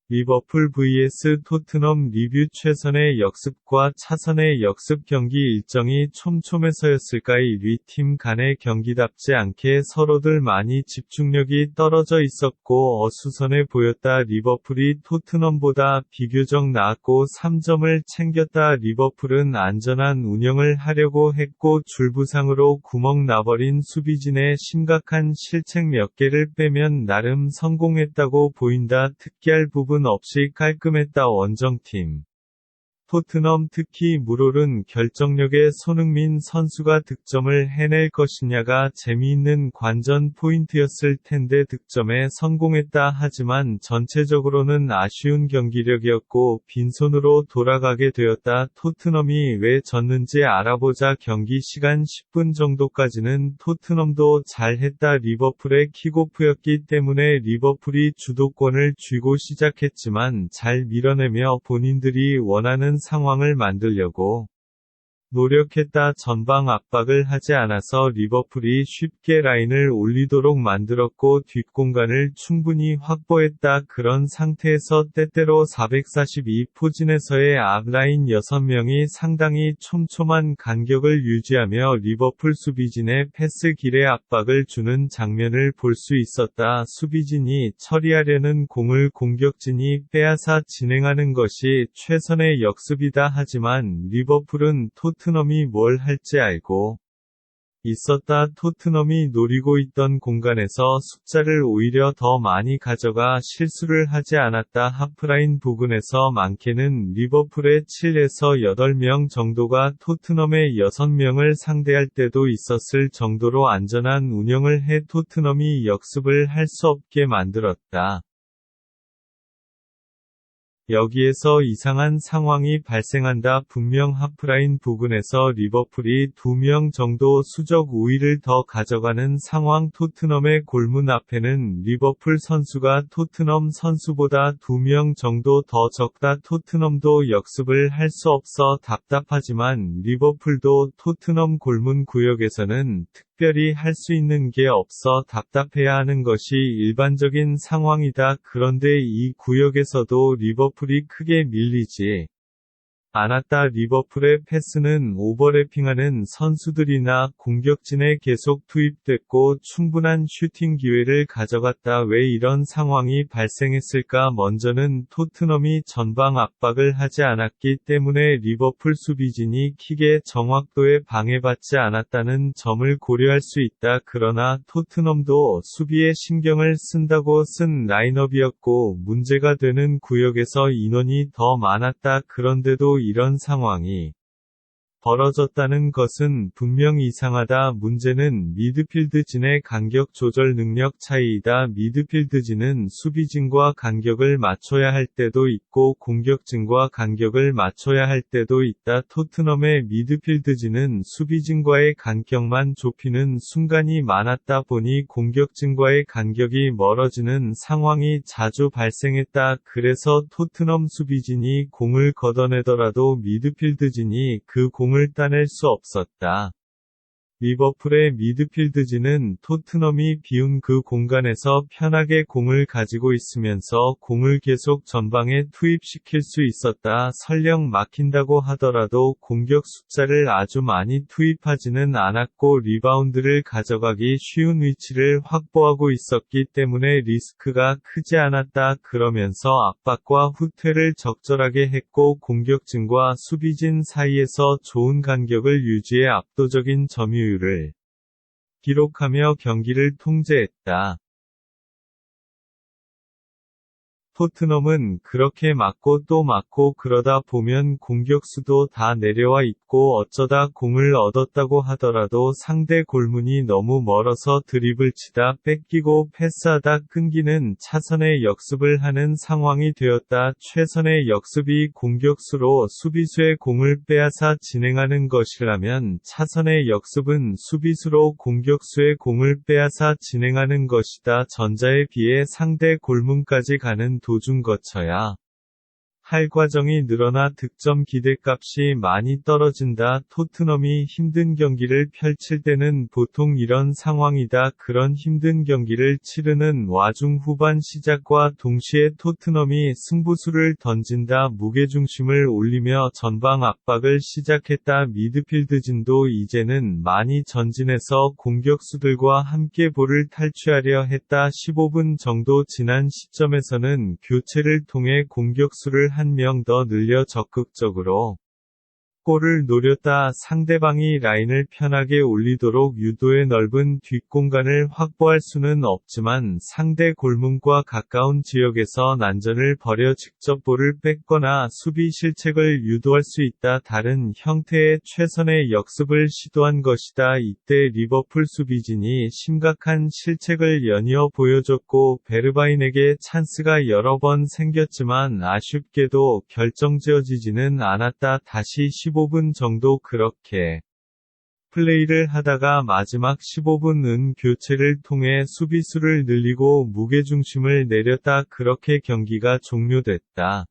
리버풀 vs 토트넘 리뷰. 최선의 역습과 차선의 역습. 경기 일정이 촘촘해서였을까. 1위 팀 간의 경기답지 않게 서로들 많이 집중력이 떨어져 있었고 어수선해 보였다. 리버풀이 토트넘보다 비교적 나았고 3점을 챙겼다. 리버풀은 안전한 운영을 하려고 했고 줄부상으로 구멍 나버린 수비진의 심각한 실책 몇 개를 빼면 나름 성공했다고 보인다. 특기할 부분 없이 깔끔했다. 원정팀 토트넘 특히 물오른 결정력의 손흥민 선수가 득점을 해낼 것이냐가 재미있는 관전 포인트였을 텐데 득점에 성공했다. 하지만 전체적으로는 아쉬운 경기력이었고 빈손으로 돌아가게 되었다. 토트넘이 왜 졌는지 알아보자. 경기 시간 10분 정도까지는 토트넘도 잘했다. 리버풀의 킥오프였기 때문에 리버풀이 주도권을 쥐고 시작했지만 잘 밀어내며 본인들이 원하는 상황을 만들려고 노력했다. 전방 압박을 하지 않아서 리버풀이 쉽게 라인을 올리도록 만들었고 뒷공간을 충분히 확보했다. 그런 상태에서 때때로 442 포진에서의 앞라인 6명이 상당히 촘촘한 간격을 유지하며 리버풀 수비진의 패스 길에 압박을 주는 장면을 볼 수 있었다. 수비진이 처리하려는 공을 공격진이 빼앗아 진행하는 것이 최선의 역습이다. 하지만 리버풀은 토트넘이 뭘 할지 알고 있었다. 토트넘이 노리고 있던 공간에서 숫자를 오히려 더 많이 가져가 실수를 하지 않았다. 하프라인 부근에서 많게는 리버풀의 7에서 8명 정도가 토트넘의 6명을 상대할 때도 있었을 정도로 안전한 운영을 해 토트넘이 역습을 할 수 없게 만들었다. 여기에서 이상한 상황이 발생한다. 분명 하프라인 부근에서 리버풀이 2명 정도 수적 우위를 더 가져가는 상황. 토트넘의 골문 앞에는 리버풀 선수가 토트넘 선수보다 2명 정도 더 적다. 토트넘도 역습을 할 수 없어 답답하지만 리버풀도 토트넘 골문 구역에서는 특별히 할 수 있는 게 없어 답답해야 하는 것이 일반적인 상황이다. 그런데 이 구역에서도 리버풀이 크게 밀리지 않았다. 리버풀의 패스는 오버래핑하는 선수들이나 공격진에 계속 투입됐고 충분한 슈팅 기회를 가져갔다. 왜 이런 상황이 발생했을까? 먼저는 토트넘이 전방 압박을 하지 않았기 때문에 리버풀 수비진이 킥의 정확도에 방해받지 않았다는 점을 고려할 수 있다. 그러나 토트넘도 수비에 신경을 쓴다고 쓴 라인업이었고 문제가 되는 구역에서 인원이 더 많았다. 그런데도 이런 상황이 벌어졌다는 것은 분명 이상하다. 문제는 미드필드진의 간격 조절 능력 차이이다. 미드필드진은 수비진과 간격을 맞춰야 할 때도 있고 공격진과 간격을 맞춰야 할 때도 있다. 토트넘의 미드필드진은 수비진과의 간격만 좁히는 순간이 많았다 보니 공격진과의 간격이 멀어지는 상황이 자주 발생했다. 그래서 토트넘 수비진이 공을 걷어내더라도 미드필드진이 그 공을 따낼 수 없었다. 리버풀의 미드필드진은 토트넘이 비운 그 공간에서 편하게 공을 가지고 있으면서 공을 계속 전방에 투입시킬 수 있었다. 설령 막힌다고 하더라도 공격 숫자를 아주 많이 투입하지는 않았고 리바운드를 가져가기 쉬운 위치를 확보하고 있었기 때문에 리스크가 크지 않았다. 그러면서 압박과 후퇴를 적절하게 했고 공격진과 수비진 사이에서 좋은 간격을 유지해 압도적인 점유율을 기록하며 경기를 통제했다. 토트넘은 그렇게 맞고 또 맞고 그러다 보면 공격수도 다 내려와 있고 어쩌다 공을 얻었다고 하더라도 상대 골문이 너무 멀어서 드리블 치다 뺏기고 패스하다 끊기는 차선의 역습을 하는 상황이 되었다. 최선의 역습이 공격수로 수비수의 공을 빼앗아 진행하는 것이라면 차선의 역습은 수비수로 공격수의 공을 빼앗아 진행하는 것이다. 전자에 비해 상대 골문까지 가는 도중 거쳐야 할 과정이 늘어나 득점 기대값이 많이 떨어진다. 토트넘이 힘든 경기를 펼칠 때는 보통 이런 상황이다. 그런 힘든 경기를 치르는 와중 후반 시작과 동시에 토트넘이 승부수를 던진다. 무게중심을 올리며 전방 압박을 시작했다. 미드필드진도 이제는 많이 전진해서 공격수들과 함께 볼을 탈취하려 했다. 15분 정도 지난 시점에서는 교체를 통해 공격수를 한 명 더 늘려 적극적으로 골을 노렸다. 상대방이 라인을 편하게 올리도록 유도해 넓은 뒷공간을 확보할 수는 없지만 상대 골문과 가까운 지역에서 난전을 벌여 직접 볼을 뺏거나 수비 실책을 유도할 수 있다. 다른 형태의 최선의 역습을 시도한 것이다. 이때 리버풀 수비진이 심각한 실책을 연이어 보여줬고 베르바인에게 찬스가 여러 번 생겼지만 아쉽게도 결정지어지지는 않았다. 다시 15분 정도 그렇게 플레이를 하다가 마지막 15분은 교체를 통해 수비수를 늘리고 무게중심을 내렸다. 그렇게 경기가 종료됐다.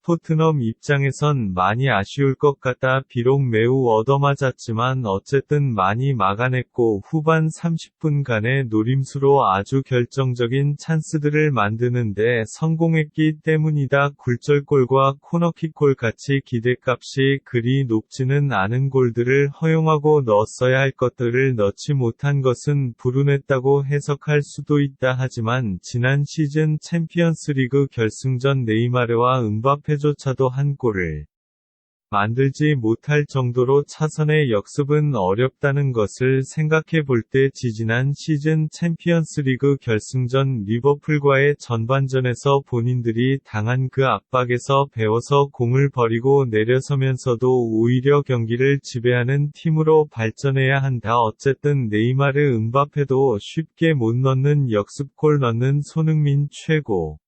토트넘 입장에선 많이 아쉬울 것 같다. 비록 매우 얻어맞았지만 어쨌든 많이 막아냈고 후반 30분간의 노림수로 아주 결정적인 찬스들을 만드는데 성공했기 때문이다. 굴절골과 코너킥골 같이 기대값이 그리 높지는 않은 골들을 허용하고 넣었어야 할 것들을 넣지 못한 것은 불운했다고 해석할 수도 있다. 하지만 지난 시즌 챔피언스리그 결승전 네이마르와 은바페조차도 한 골을 만들지 못할 정도로 차선의 역습은 어렵다는 것을 생각해 볼 때 지지난 시즌 챔피언스리그 결승전 리버풀과의 전반전에서 본인들이 당한 그 압박에서 배워서 공을 버리고 내려서면서도 오히려 경기를 지배하는 팀으로 발전해야 한다. 어쨌든 네이마르 은바페도 쉽게 못 넣는 역습골 넣는 손흥민 최고.